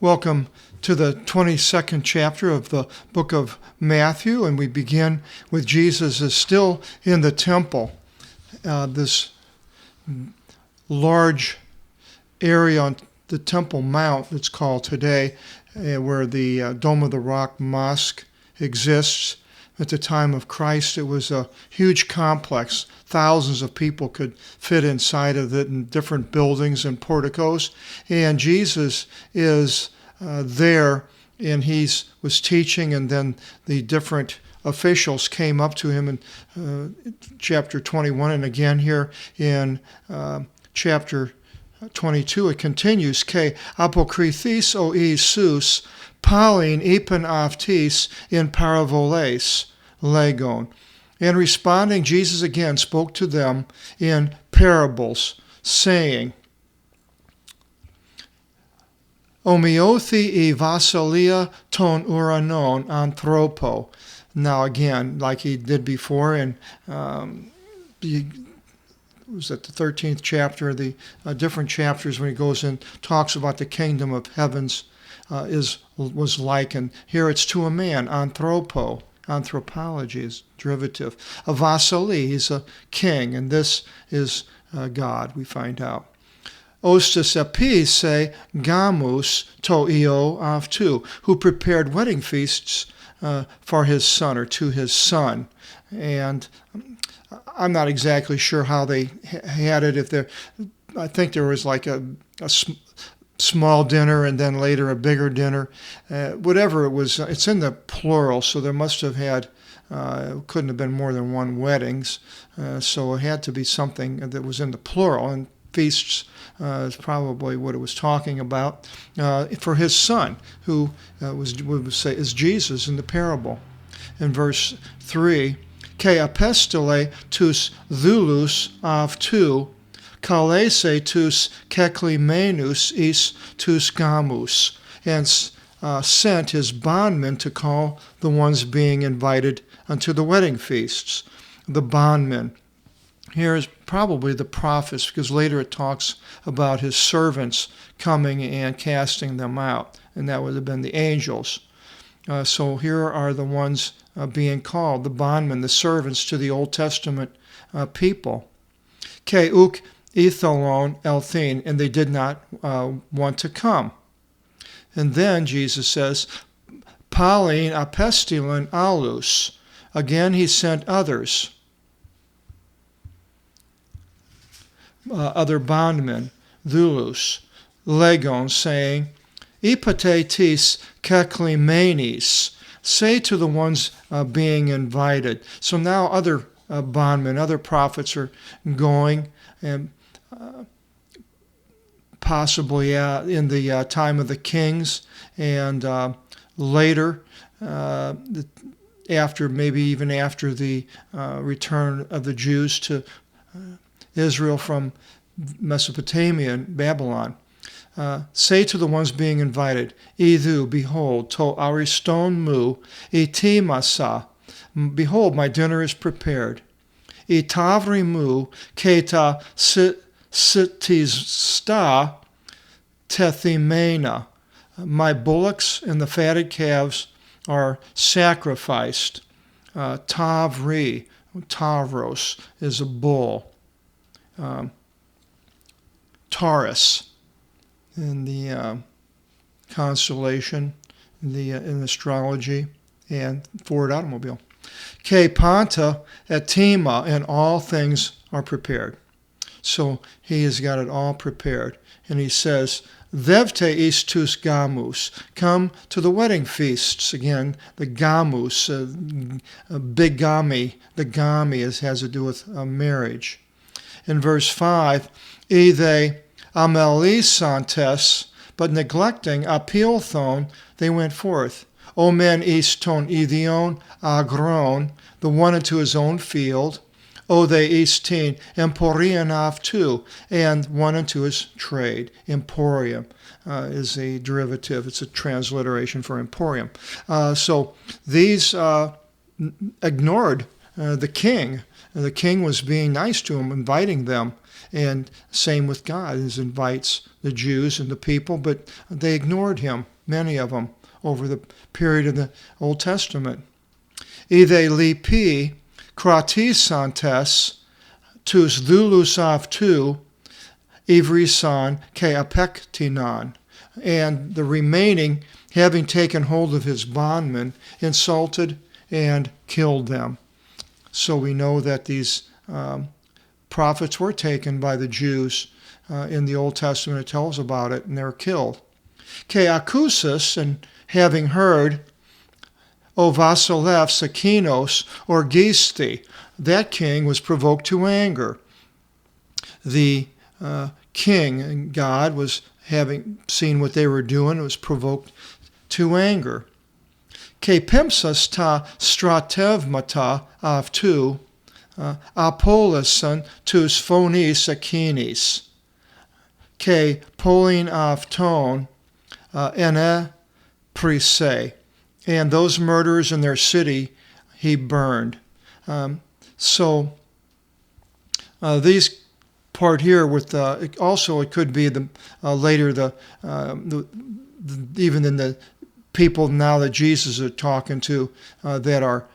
Welcome to the 22nd chapter of the book of Matthew, and we begin with Jesus is still in the temple. This large area on the Temple Mount, it's called today, where the Dome of the Rock Mosque exists. At the time of Christ, it was a huge complex. Thousands of people could fit inside of it in different buildings and porticos. And Jesus is there, and he was teaching, and then the different officials came up to him in chapter 21, and again here in chapter 22, it continues, Ke apokrithis o Isus, palin ipen aftis in paravoles legon. And responding, Jesus again spoke to them in parables, saying, Omiothi e vasilia ton uranon anthropo. Now again, like he did before, and was at the 13th chapter, the different chapters when he goes and talks about the kingdom of heavens was like, and here it's to a man, anthropo. Anthropology is derivative. A vasili, he's a king, and this is God, we find out. Ostis epis se gamus to io avtu, who prepared wedding feasts for his son, or to his son. And I'm not exactly sure how they had it. I think there was like a small dinner and then later a bigger dinner. Whatever it was, it's in the plural, so there must have had, couldn't have been more than one weddings. So it had to be something that was in the plural, and feasts is probably what it was talking about, for his son, who we would say is Jesus in the parable. In verse 3, Ke apestole tus thulus avtu, kalese tus keklimenus is tus gamus, and sent his bondmen to call the ones being invited unto the wedding feasts. The bondmen. Here is probably the prophets, because later it talks about his servants coming and casting them out, and that would have been the angels. So here are the ones being called, the bondmen, the servants to the Old Testament people. Ke uk ethalon elthin, and they did not want to come. And then Jesus says, palin apestilon alus. Again, he sent others. Other bondmen, thulus, legon, saying, Ipatetis keklimenis, say to the ones being invited. So now other bondmen, other prophets are going, and possibly in the time of the kings, and later, maybe even after the return of the Jews to Israel from Mesopotamia and Babylon. Say to the ones being invited, Idhu, behold, to ariston mu, iti masa, behold, my dinner is prepared. Itavri mu, keta sitista tethimena, my bullocks and the fatted calves are sacrificed. Tavri, Tavros, is a bull. Taurus in the constellation, in astrology, and Ford automobile. Ke panta etima, and all things are prepared. So he has got it all prepared. And he says, Vevte istus gamus, come to the wedding feasts. Again, the gamus, big gami, the gami has to do with marriage. In verse 5, Ide amelisantes, but neglecting apilthon, they went forth. Omen iston idion agron, the one into his own field. Ode istin emporion avtu, and one into his trade. Emporium is a derivative. It's a transliteration for emporium. So these ignored the king. The king was being nice to them, inviting them, And same with God. He invites the Jews and the people, but they ignored him, many of them, over the period of the Old Testament. Ide lipi kratisantes tus doulos avtu ivrisan ke apektinon. And the remaining, having taken hold of his bondmen, insulted and killed them. So we know that these prophets were taken by the Jews. In the Old Testament it tells about it, and they're killed. Ke akusus, and having heard, O Vasilef Sakinos or Gisti, that king was provoked to anger. The king, God, was having seen what they were doing, was provoked to anger. Ke pimsas ta stratevmata avtu apolisan tus phonis akinis. Ke polin avton ene prise. And those murderers in their city he burned. So these part here with also it could be the later the even in the people now that Jesus is talking to that are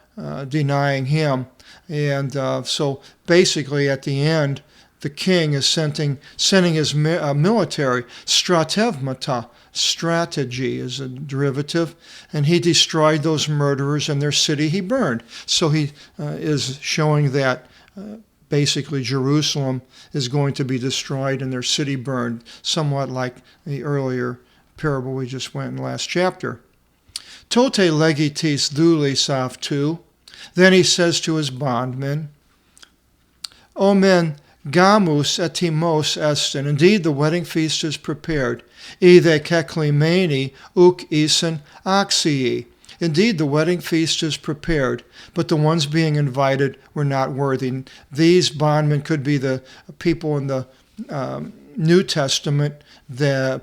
denying him. And so basically at the end, the king is sending his military, stratevmata, strategy is a derivative, and he destroyed those murderers and their city he burned. So he is showing that basically Jerusalem is going to be destroyed and their city burned, somewhat like the earlier parable we just went in the last chapter. Tote legitis doulis avtu. Then he says to his bondmen, Omen gamus etimos estin. Indeed, the wedding feast is prepared. Ide keklimeni uk isen axii. Indeed, the wedding feast is prepared, but the ones being invited were not worthy. These bondmen could be the people in the New Testament, the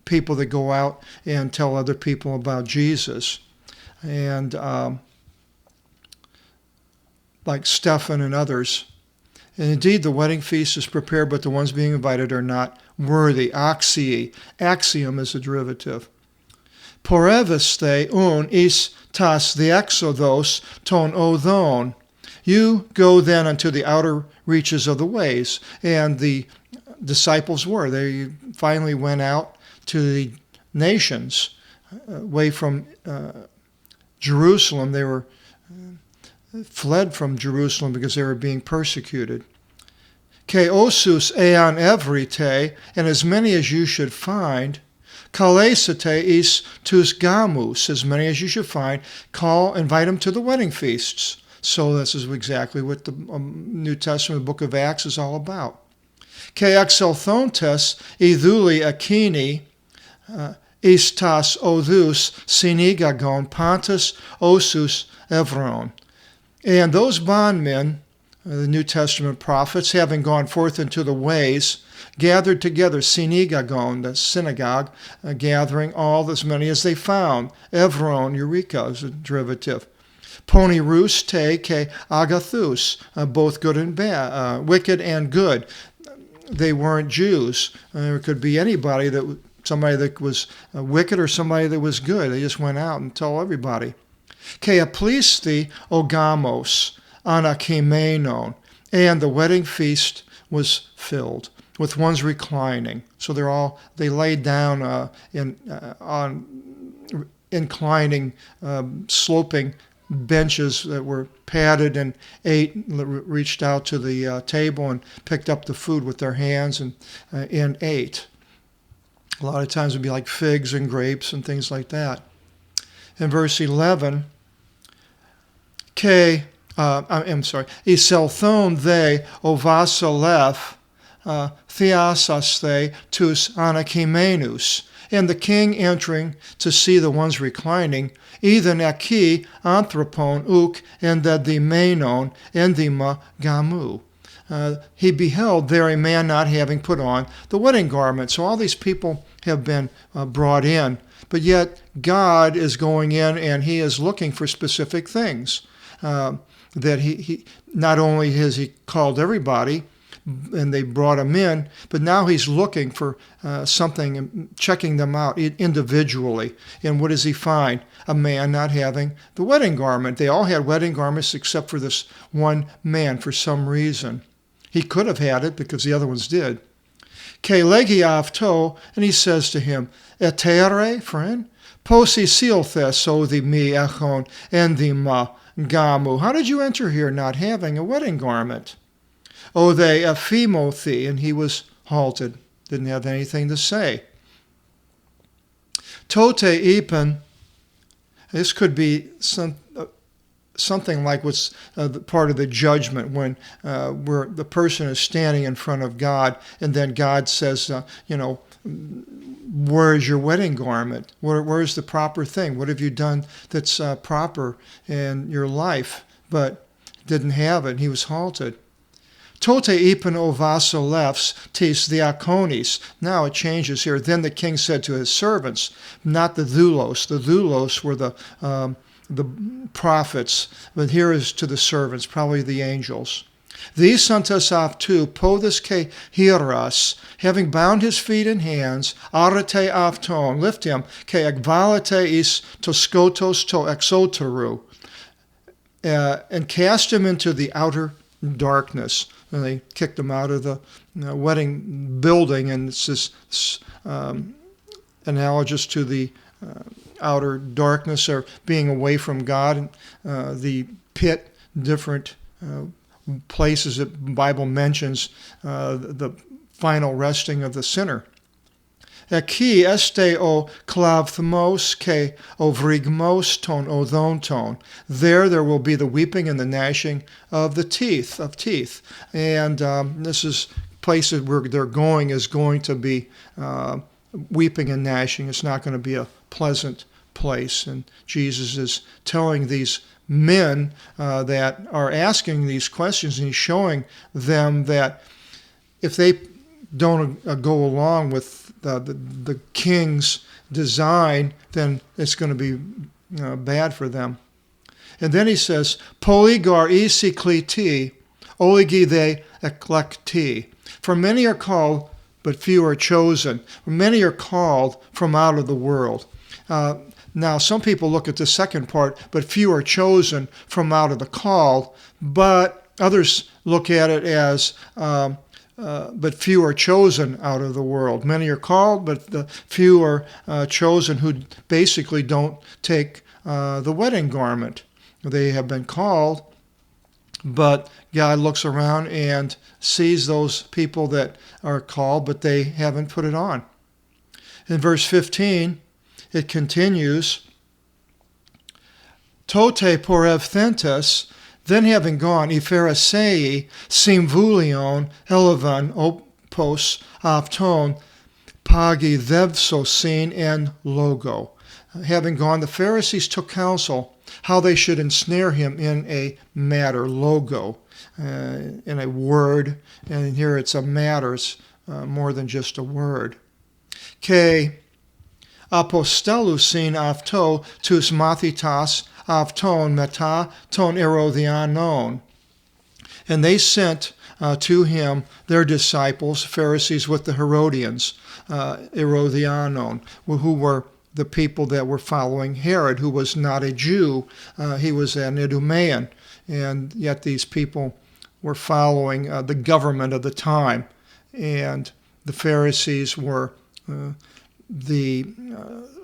people that go out and tell other people about Jesus. And like Stephen and others. And indeed, the wedding feast is prepared, but the ones being invited are not worthy. Axii. Axiom is a derivative. Poreveste un is tas the exodos ton odon. You go then unto the outer reaches of the ways. And the disciples were. They finally went out to the nations, away from Jerusalem. They were fled from Jerusalem because they were being persecuted. Ke osus ean evrite, and as many as you should find, kalesate is tus gamus, as many as you should find, invite them to the wedding feasts. So this is exactly what the New Testament, the book of Acts, is all about. Ke exelthontes iduli akini, istas odus sinigagon pantas osus evron. And those bondmen, the New Testament prophets, having gone forth into the ways, gathered together, synagogon, the synagogue, gathering all as many as they found. Evron, eureka, is a derivative. Ponirus te ke agathus, both good and bad, wicked and good. They weren't Jews. There could be anybody somebody that was wicked or somebody that was good. They just went out and told everybody. Ke aplisti ogamos anakimenon, and the wedding feast was filled with ones reclining. So they laid down on inclining, sloping benches that were padded and reached out to the table and picked up the food with their hands and ate. A lot of times it would be like figs and grapes and things like that. In verse 11, Iselthon they ovasalef theasaste tus anakimenus. And the king entering to see the ones reclining, either aki anthropon uk endedimenon endima gamu. He beheld there a man not having put on the wedding garment. So all these people have been brought in, but yet God is going in and he is looking for specific things. That he not only has he called everybody, and they brought him in, but now he's looking for something and checking them out individually. And what does he find? A man not having the wedding garment. They all had wedding garments except for this one man for some reason. He could have had it because the other ones did. Ke legi avto, and he says to him, Etere, friend, posi silthes o the mi echon en the ma gamu. How did you enter here not having a wedding garment? O they ephimothi, and he was halted, didn't have anything to say. Tote ipen, this could be something like what's part of the judgment when where the person is standing in front of God, and then God says, where is your wedding garment? Where's the proper thing? What have you done that's proper in your life? But didn't have it. He was halted. Tote ipen o vasolefs tis diaconis. Now it changes here. Then the king said to his servants, not the doulos. The doulos were the prophets, but here is to the servants, probably the angels. These santas avtu podes ke hieras, having bound his feet and hands, arete avton, lift him, ke ekvalete is to skotos to exoteru, and cast him into the outer darkness. And they kicked him out of the wedding building, and it's this analogous to the outer darkness or being away from God, the pit, different places that the Bible mentions the final resting of the sinner. Εκεί este ο κλαυθμός και ο βρυγμός των οδόντων. There will be the weeping and the gnashing of the teeth. And this is places where they're going is going to be weeping and gnashing. It's not going to be a pleasant place. And Jesus is telling these men that are asking these questions, and he's showing them that if they don't go along with the king's design, then it's going to be bad for them. And then he says, Polygar isi kliti, oligi de eklekti. For many are called, but few are chosen. Many are called from out of the world. Now, some people look at the second part, but few are chosen from out of the called, but others look at it as but few are chosen out of the world. Many are called, but the few are chosen who basically don't take the wedding garment. They have been called, but God looks around and sees those people that are called, but they haven't put it on. In verse 15, it continues, Tote porevthentas, then having gone, Pharisei simvulion elevan opos avton pagi thevsosin en logo. Having gone, the Pharisees took counsel how they should ensnare him in a matter, logo, in a word. And here it's a matter, more than just a word. Ke apostelusin avto tus mathitas avton meta ton erodianon. And they sent to him their disciples, Pharisees, with the Herodians, erodianon, who were the people that were following Herod, who was not a Jew. He was an Idumean, and yet these people were following the government of the time. And the Pharisees were the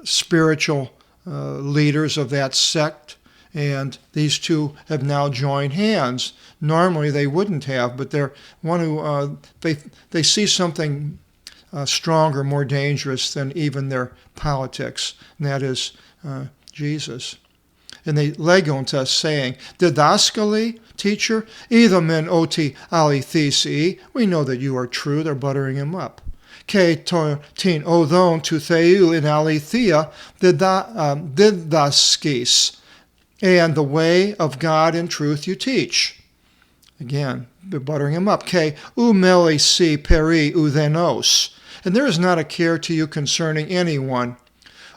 spiritual leaders of that sect, and these two have now joined hands. Normally they wouldn't have, but they're one who they see something stronger, more dangerous than even their politics, and that is Jesus. And they legonta, saying, Didaskali, teacher, idhamen oti alithisi, we know that you are true. They're buttering him up. Ke tin odon to theu in alithia didaskis, and the way of God in truth you teach. Again, they're buttering him up. Ke umeli si peri uthenos, and there is not a care to you concerning anyone.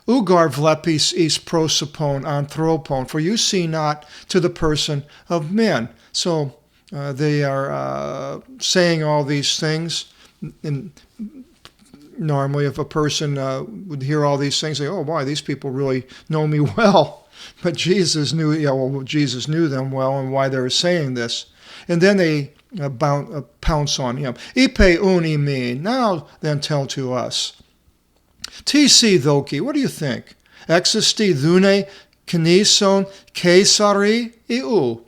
Ugar vlepis is prosopon anthropon, for you see not to the person of men. So They are saying all these things. And normally, if a person would hear all these things, say, "Oh boy, these people really know me well." But Jesus knew, Jesus knew them well and why they were saying this. And then they pounce on him. Ipe uni me. Now then, tell to us. Tisi thoki. What do you think? Existi dune kinison Caesari iu.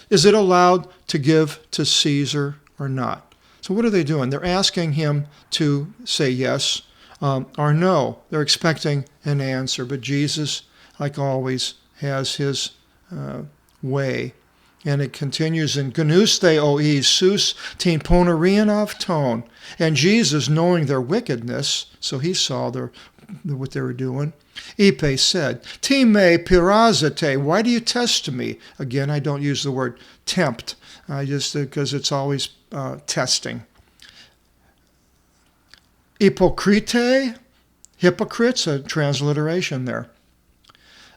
Is it allowed to give to Caesar or not? So what are they doing? They're asking him to say yes or no. They're expecting an answer. But Jesus, like always, has his way. And it continues in Gnuste oi sus tin ponerian ton. And Jesus, knowing their wickedness, so he saw what they were doing, Ipe said, Time pirazate, why do you test me? Again, I don't use the word tempt, just because it's always testing. Hypocrite, hypocrites, a transliteration there.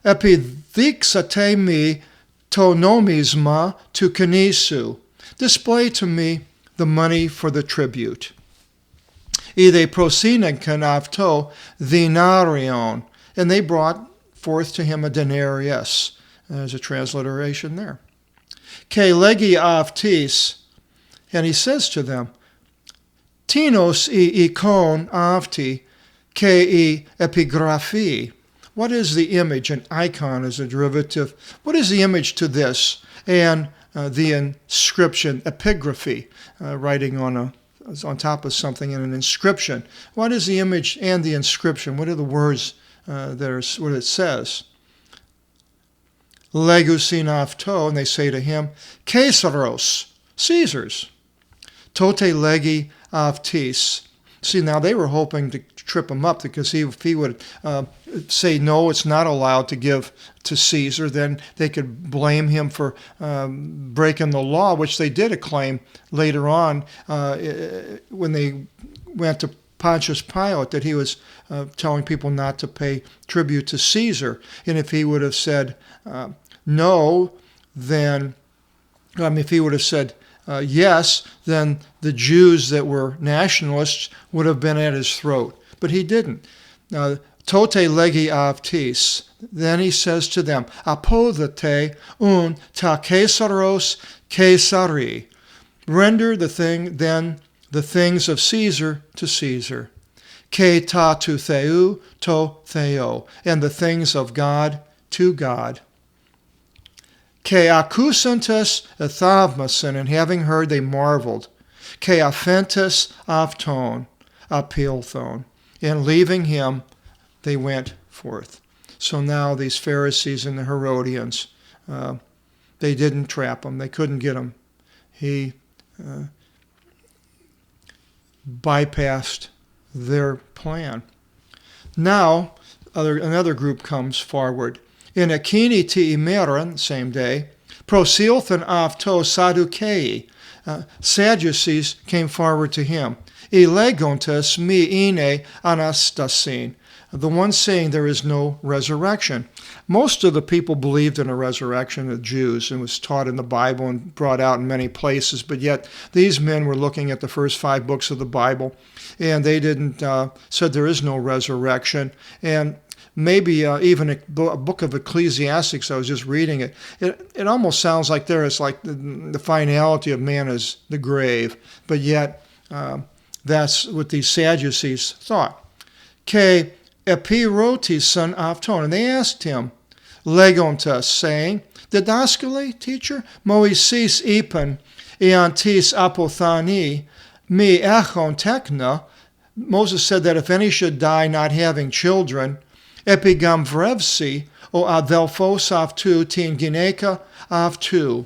Epidixate me to nomisma to kenisu. Display to me the money for the tribute. Ide prosinen canavto denarion. And they brought forth to him a denarius. There's a transliteration there. Ke legi avtis. And he says to them, Tinos I ikon avti ke I epigraphi. What is the image? An icon is a derivative. What is the image to this? And the inscription, epigraphy, writing on top of something in an inscription. What is the image and the inscription? What are the words what it says? Legusin avto, and they say to him, Caesaros, Caesar's. Tote legi avtis. See, now they were hoping to trip him up, because if he would say, no, it's not allowed to give to Caesar, then they could blame him for breaking the law, which they did claim later on when they went to Pontius Pilate, that he was telling people not to pay tribute to Caesar. And if he would have said no, then, if he would have said yes, then the Jews that were nationalists would have been at his throat. But he didn't. Tote legi avtis. Then he says to them, Apodate un ta Caesaros Caesari. Render the things of Caesar to Caesar. Ke ta tu theou to theo. And the things of God to God. Ke accusantes ethavmasin, and having heard they marveled. Ke offentus avton, apilthon. And leaving him, they went forth. So now these Pharisees and the Herodians, they didn't trap him. They couldn't get him. He bypassed their plan. Now, another group comes forward. In Akini ti imeran, same day, prosilthan avto Sadducei. Sadducees came forward to him. Elegontes mi ine anastasin. The one saying there is no resurrection. Most of the people believed in a resurrection, the Jews, and was taught in the Bible and brought out in many places, but yet these men were looking at the first 5 books of the Bible, and they said there is no resurrection. And maybe even a book of Ecclesiastics, I was just reading it. It almost sounds like there is like the finality of man is the grave, but yet that's what these Sadducees thought. Ke epirotis son avton, and they asked him, legontas, saying, Didaskale, teacher, moisis ipon eantis apothani mi echon tekna. Moses said that if any should die not having children, epigam vrevsi o adelphos avtu tin gineka avtu.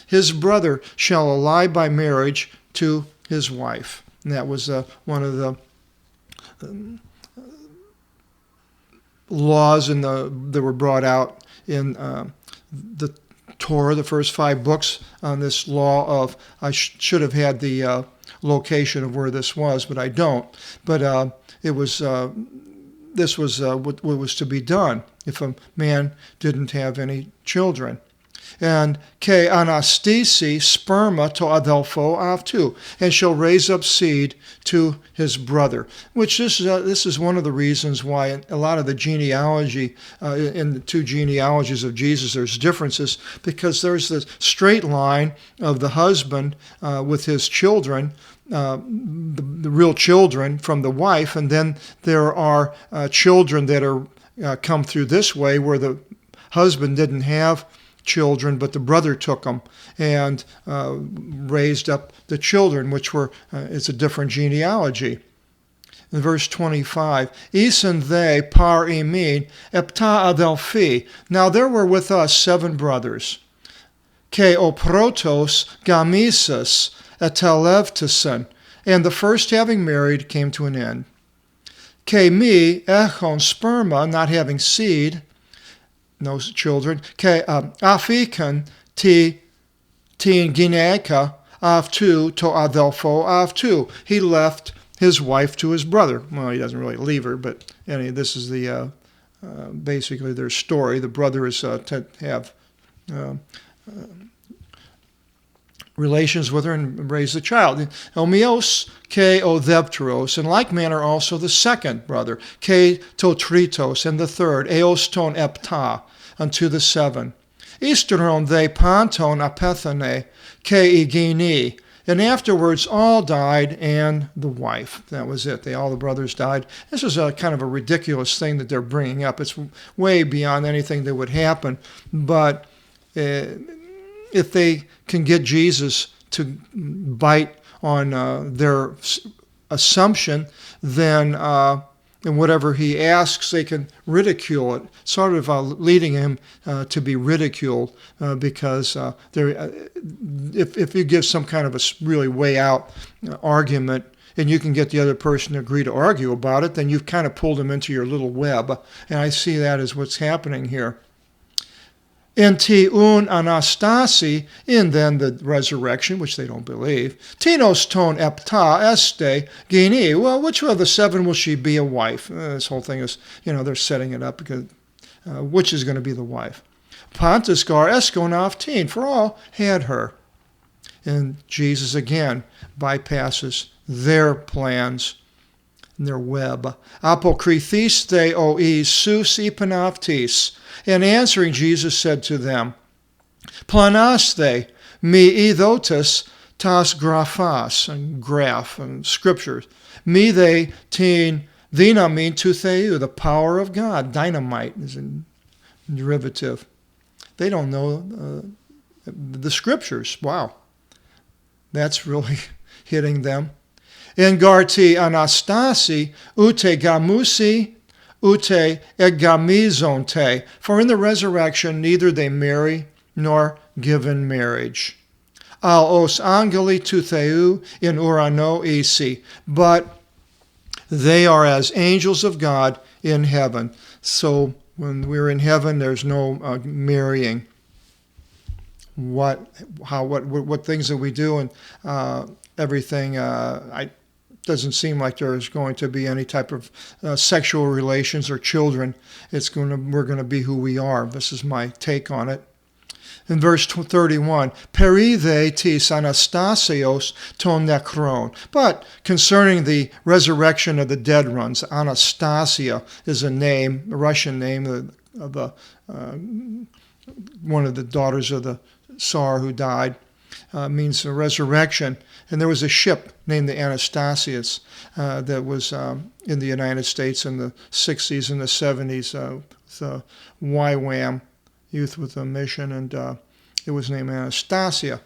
His brother shall ally by marriage to his wife. And that was one of the laws that were brought out in the Torah, the first 5 books, on this law of, I should have had the location of where this was, but I don't. But it was what was to be done if a man didn't have any children. And ke anastisi sperma to adelpho avtu, and shall raise up seed to his brother. Which this is one of the reasons why a lot of the genealogy in the two genealogies of Jesus, there's differences, because there's the straight line of the husband with his children, the real children from the wife, and then there are children that are come through this way where the husband didn't have children, but the brother took them and raised up the children, which were it's a different genealogy. In verse 25, Isen they par imin epta adelphi. Now there were with us 7 brothers. Ke oprotos gamisus etelevtison. And the first having married came to an end. Ke mi echon sperma, not having seed, no children. Ke afikan tin gineka avtu to adelpho avtu. He left his wife to his brother. Well, he doesn't really leave her, but anyway, this is the basically their story. The brother is to have relations with her and raise the child. Omios ke odepteros, in like manner also the second brother, ke totritos, and the third, eos ton epta, unto the 7. Isteron they panton apethane, ke igini, and afterwards all died, and the wife. That was it. All the brothers died. This is a kind of a ridiculous thing that they're bringing up. It's way beyond anything that would happen, but if they can get Jesus to bite on their assumption, then and whatever he asks, they can ridicule it, sort of leading him to be ridiculed because if you give some kind of a really way out argument and you can get the other person to agree to argue about it, then you've kind of pulled them into your little web. And I see that as what's happening here. In ti un anastasi, in then the resurrection, which they don't believe. Tinos ton epta este gini. Well, which of the 7 will she be a wife? This whole thing is, they're setting it up because which is going to be the wife? Pantasgar eskonaftin, for all had her. And Jesus again bypasses their plans, their web. Apokrithis the oi sus ipanaftis. And answering, Jesus said to them, Planaste mi idotus tas graphas, and graph and scriptures. Mi they tin dinamin to theu, the power of God. Dynamite is a derivative. They don't know the scriptures. Wow. That's really hitting them. In garti anastasi ute gamusi ute egamizonte, for in the resurrection neither they marry nor give in marriage. Al os angeli tu theu in urano isi, but they are as angels of God in heaven. So when we're in heaven, there's no marrying. What things that we do and everything, doesn't seem like there's going to be any type of sexual relations or children. We're going to be who we are. This is my take on it. In verse 31, Perithe tis Anastasios ton nekron. But concerning the resurrection of the dead ones, Anastasia is a Russian name of one of the daughters of the Tsar who died. Means the resurrection. And there was a ship named the Anastasius that was in the United States in the 60s and the 70s, the YWAM, Youth with a Mission, and it was named Anastasia.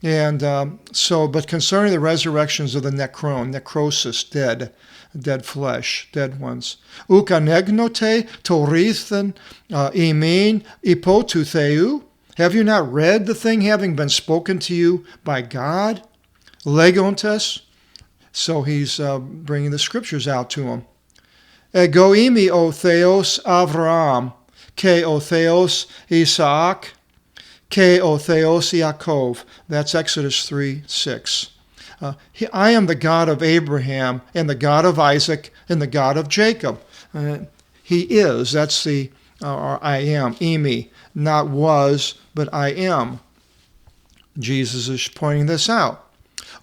And but concerning the resurrections of the necrosis, dead flesh, dead ones. Ukanegnote torithen imin ipotutheu. Have you not read the thing having been spoken to you by God? Legontes. So he's bringing the scriptures out to him. Egoimi o theos Avraham, ke o theos Isaac, ke o theos Yaakov. That's Exodus 3:6. I am the God of Abraham, and the God of Isaac, and the God of Jacob. He is. That's the or I am, imi, not was, but I am. Jesus is pointing this out.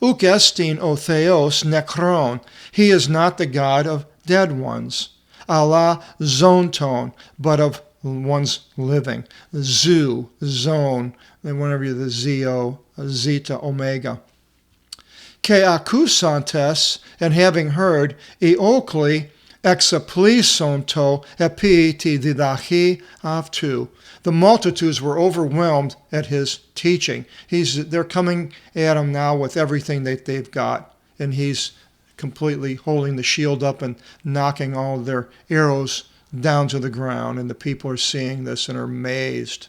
Uk estin o theos nekron. He is not the God of dead ones. Allah zonton, but of ones living. Zu, zone, then whenever you're the zo, zeta, omega. Ke akusantes, and having heard, eokli exaplisonto epi ti didachi avtu. The multitudes were overwhelmed at his teaching. They're coming at him now with everything that they've got, and he's completely holding the shield up and knocking all their arrows down to the ground, and the people are seeing this and are amazed.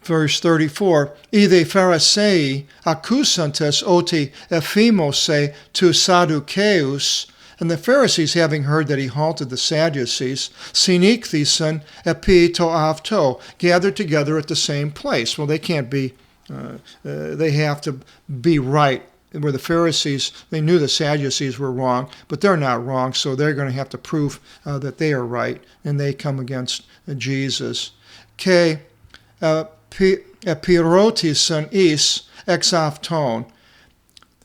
Verse 34, Ide Pharisei accusantes oti ephimose tu Sadduceus. And the Pharisees, having heard that he halted the Sadducees, sinikthison epi to avto, gathered together at the same place. Well, they can't be, they have to be right. Where the Pharisees, they knew the Sadducees were wrong, but they're not wrong, so they're going to have to prove that they are right, and they come against Jesus. Ke epirotison is exafton.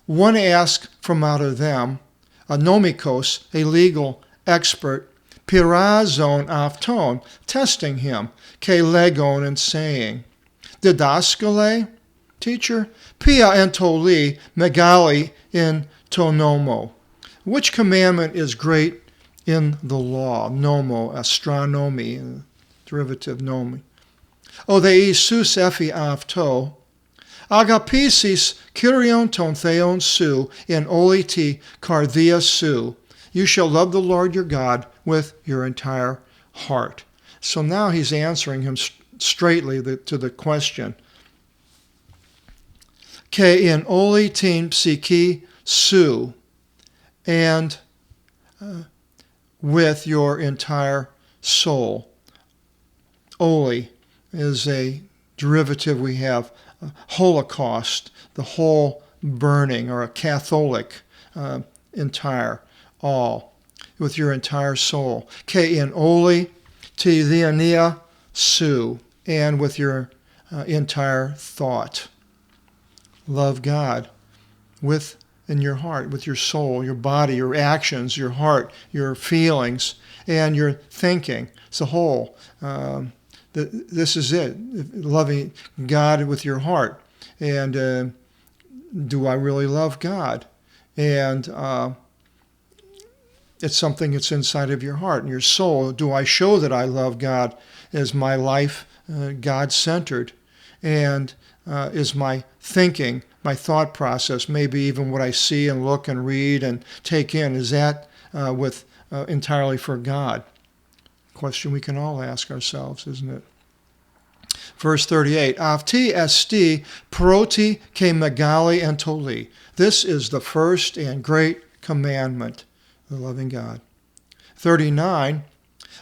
One asked from out of them, a nomikos, a legal expert, pirazon afton, testing him, ke legon, and saying, didaskale, teacher, pia entoli megali in tonomo. Which commandment is great in the law? Nomo, astronomy, derivative nomi. O de isus efi avto, agapisis kyrion ton theon su in oliti cardia su. You shall love the Lord your God with your entire heart. So now he's answering him straightly to the question. Ke in olitin psiki su, and with your entire soul. Oli is a derivative we have, Holocaust, the whole burning, or a Catholic, entire, all, with your entire soul. Ke in oli ti diania su, and with your entire thought. Love God in your heart, with your soul, your body, your actions, your heart, your feelings, and your thinking. It's a whole. This is it, loving God with your heart. And do I really love God? And it's something that's inside of your heart and your soul. Do I show that I love God? Is my life God-centered? And is my thinking, my thought process, maybe even what I see and look and read and take in, is that entirely for God? Question we can all ask ourselves, isn't it? Verse 38, Avti esti proti ke megali entoli. This is the first and great commandment, the loving God. 39,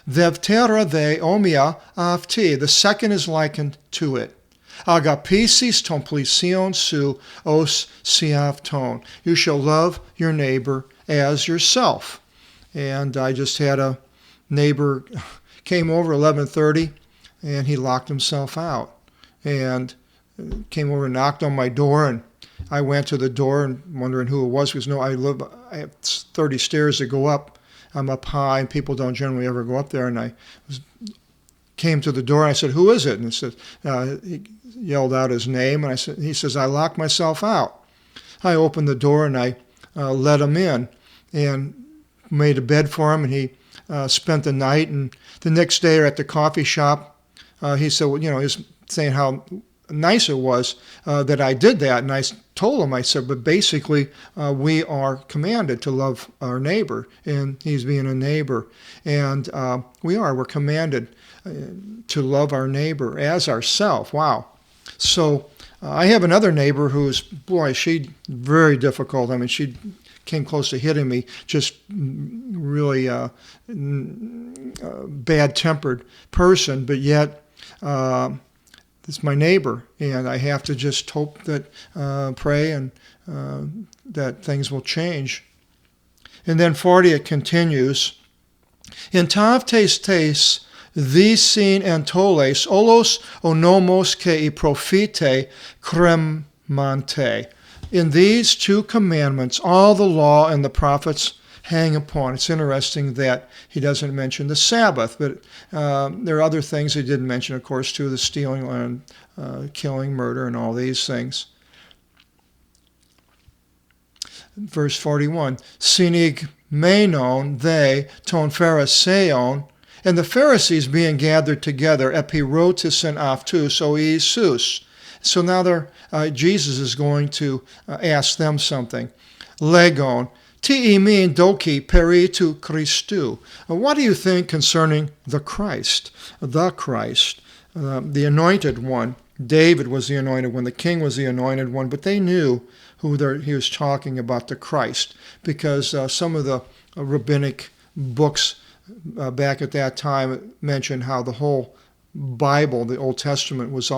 Vevtera de omia avti. The second is likened to it. Agapisis ton plision su os siavton. You shall love your neighbor as yourself. And I just had a neighbor came over 11:30, and he locked himself out. And came over and knocked on my door, and I went to the door and wondering who it was, because I have 30 stairs to go up. I'm up high, and people don't generally ever go up there. And I came to the door, and I said, "Who is it?" And he yelled out his name, and he says, "I locked myself out." I opened the door, and I let him in, and made a bed for him, and he spent the night. And the next day, at the coffee shop, he said, well, he was saying how nice it was that I did that. And I told him, I said, but basically we are commanded to love our neighbor, and he's being a neighbor. And we're commanded to love our neighbor as ourself. Wow. So I have another neighbor who's, she very difficult. I mean, she came close to hitting me, just really bad-tempered person, but yet it's my neighbor, and I have to just hope that, pray, and that things will change. And then 40, it continues, In tav tes Visin antoles, olos onomos ke profite cremante. In these two commandments, all the law and the prophets hang upon. It's interesting that he doesn't mention the Sabbath, but there are other things he didn't mention, of course, too, the stealing and killing, murder, and all these things. Verse 41, Sinig menon they ton phariseon, and the Pharisees being gathered together, epirotis and aftus, o Jesus. So now Jesus is going to ask them something. Legon, ti imin doki peritu Christu. What do you think concerning the Christ? The Christ, the anointed one. David was the anointed one. The king was the anointed one. But they knew who he was talking about, the Christ, because some of the rabbinic books back at that time mentioned how the whole Bible, the Old Testament, was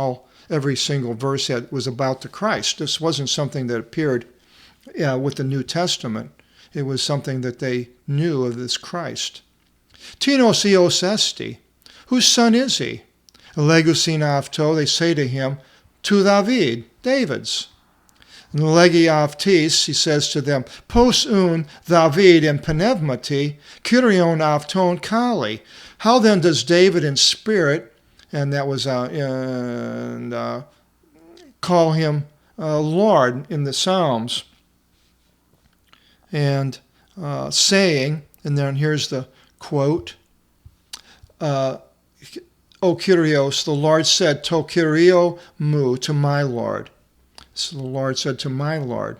every single verse was about the Christ. This wasn't something that appeared with the New Testament. It was something that they knew of this Christ. Tinos ios esti. Whose son is he? Legusin avto, they say to him, to David, David's. And legi avtis, he says to them, pos un David in pneumati, kyrion avton kali. How then does David in spirit, and that was call him Lord in the Psalms, and saying, and then here's the quote, O Kyrios, the Lord said, to Kyrio mu, to my Lord. So the Lord said to my Lord,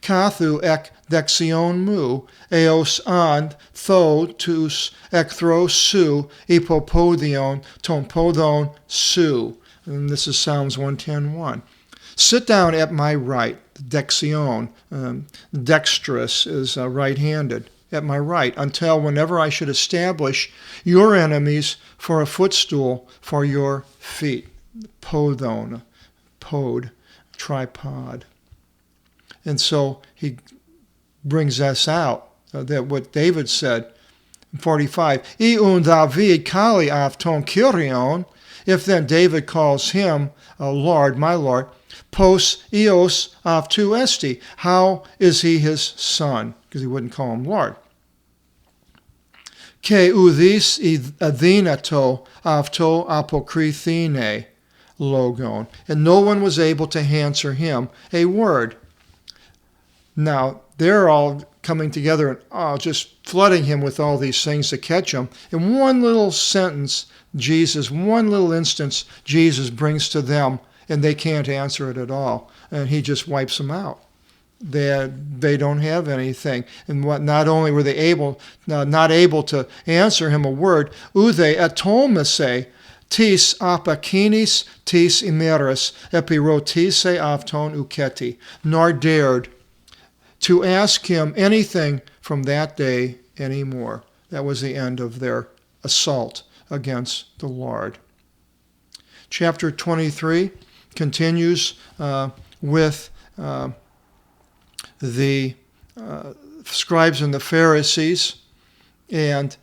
Kathu ek dexion mu, eos and tho tus ekthros su, ipopodion ton podon su. And this is Psalms 110:1. Sit down at my right, dexion, dexterous is right-handed, at my right, until whenever I should establish your enemies for a footstool for your feet. Podon, pod, tripod. And so he brings us out that what David said in 45, Iun David kali avton kyrion, if then David calls him Lord, my Lord, pos eos avtu esti, how is he his son? Because he wouldn't call him Lord. Ke udis adinato avto apokrithine logon, and no one was able to answer him a word. Now, they're all coming together and just flooding him with all these things to catch him. In one little sentence, one little instance, Jesus brings to them, and they can't answer it at all. And he just wipes them out. They don't have anything. And not only were they not able to answer him a word, ude atomase, tis apakinis tis imeris epirotise avton uketi, nor dared to ask him anything from that day anymore. That was the end of their assault against the Lord. Chapter 23 continues with the scribes and the Pharisees, and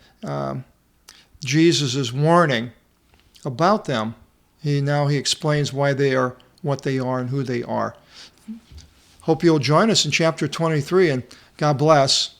Jesus' warning about them. He explains why they are what they are and who they are. Hope you'll join us in chapter 23, and God bless.